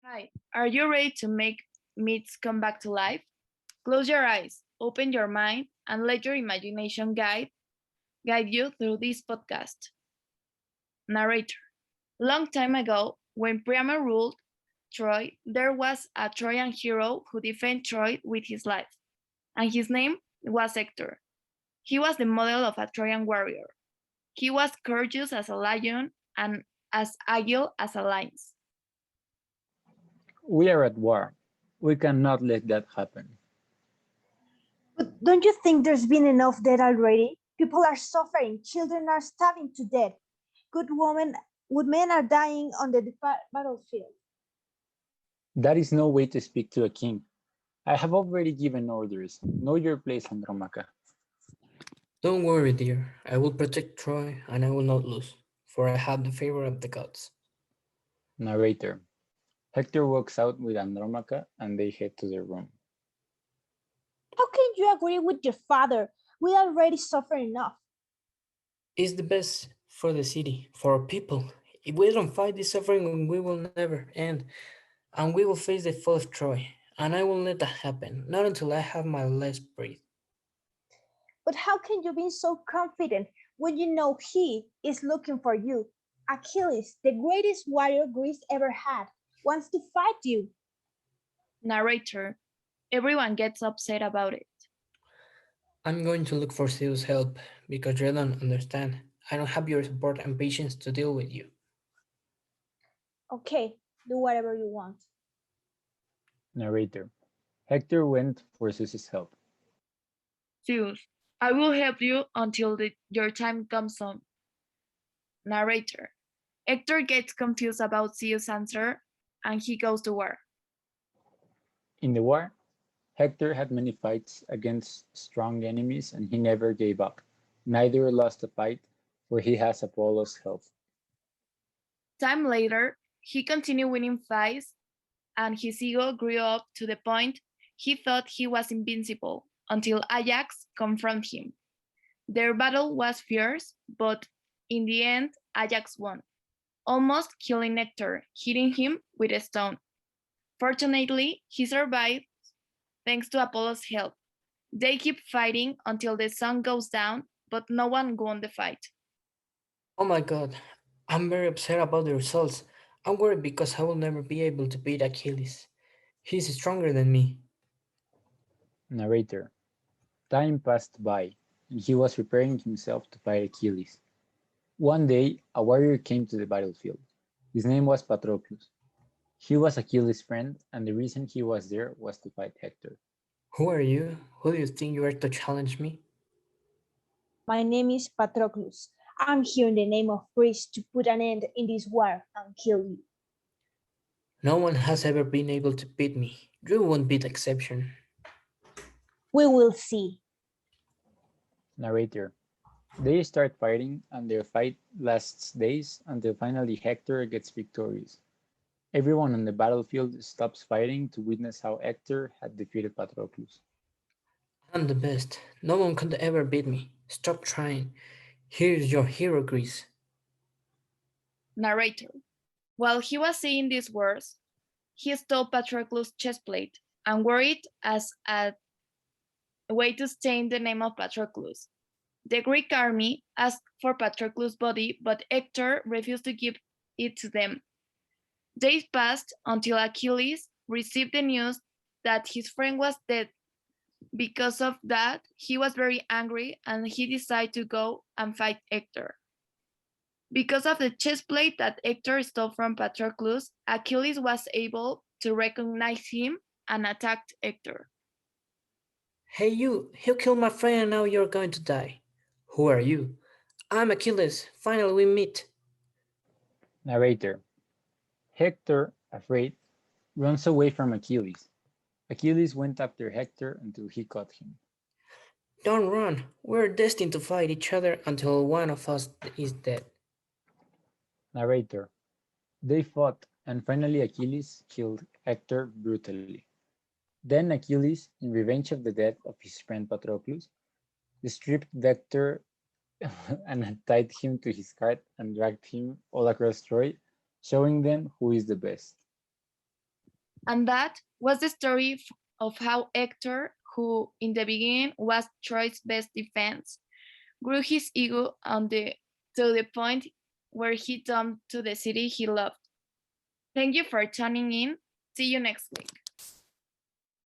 Hi, are you ready to make myths come back to life? Close your eyes, open your mind, and let your imagination guide you through this podcast. Narrator. Long time ago, when Priam ruled Troy, there was a Trojan hero who defended Troy with his life, and his name was Hector. He was the model of a Trojan warrior. He was courageous as a lion and as agile as a lynx. We are at war. We cannot let that happen. But don't you think there's been enough death already? People are suffering, children are starving to death. Good men are dying on the battlefield. That is no way to speak to a king. I have already given orders. Know your place, Andromaca. Don't worry, dear. I will protect Troy and I will not lose, for I have the favor of the gods. Narrator. Hector walks out with Andromaca and they head to their room. How can you agree with your father? We already suffer enough. It's the best for the city, for our people. If we don't fight this suffering, we will never end, and we will face the fall of Troy. And I will let that happen, not until I have my last breath. But how can you be so confident when you know he is looking for you? Achilles, the greatest warrior Greece ever had, wants to fight you. Narrator. Everyone gets upset about it. I'm going to look for Zeus' help, because you don't understand. I don't have your support and patience to deal with you. Okay, do whatever you want. Narrator. Hector went for Zeus's help. Zeus, I will help you until your time comes on. Narrator. Hector gets confused about Zeus' answer and he goes to war. In the war, Hector had many fights against strong enemies and he never gave up. Neither lost a fight, for he has Apollo's help. Time later, he continued winning fights and his ego grew up to the point he thought he was invincible until Ajax confronted him. Their battle was fierce, but in the end, Ajax won, almost killing Hector, hitting him with a stone. Fortunately, he survived thanks to Apollo's help. They keep fighting until the sun goes down, but no one won the fight. Oh my god, I'm very upset about the results. I'm worried because I will never be able to beat Achilles. He's stronger than me. Narrator. Time passed by, and he was preparing himself to fight Achilles. One day, a warrior came to the battlefield. His name was Patroclus. He was Achilles' friend, and the reason he was there was to fight Hector. Who are you? Who do you think you are to challenge me? My name is Patroclus. I'm here in the name of Greece to put an end in this war and kill you. No one has ever been able to beat me. You won't be the exception. We will see. Narrator. They start fighting, and their fight lasts days until finally Hector gets victorious. Everyone on the battlefield stops fighting to witness how Hector had defeated Patroclus. I'm the best. No one could ever beat me. Stop trying. Here's your hero, Greece. Narrator. While he was saying these words, he stole Patroclus' chestplate and wore it as a way to stain the name of Patroclus. The Greek army asked for Patroclus' body, but Hector refused to give it to them. Days passed until Achilles received the news that his friend was dead. Because of that, he was very angry and he decided to go and fight Hector. Because of the chestplate that Hector stole from Patroclus, Achilles was able to recognize him and attacked Hector. Hey you killed my friend and now you're going to die. Who are you? I'm Achilles. Finally we meet. Narrator. Hector, afraid, runs away from Achilles. Achilles went after Hector until he caught him. Don't run. We're destined to fight each other until one of us is dead. Narrator. They fought, and finally Achilles killed Hector brutally. Then Achilles, in revenge of the death of his friend Patroclus, stripped Hector and tied him to his cart and dragged him all across Troy, showing them who is the best. And that was the story of how Hector, who in the beginning was Troy's best defense, grew his ego to the point where he dumped to the city he loved. Thank you for tuning in. See you next week.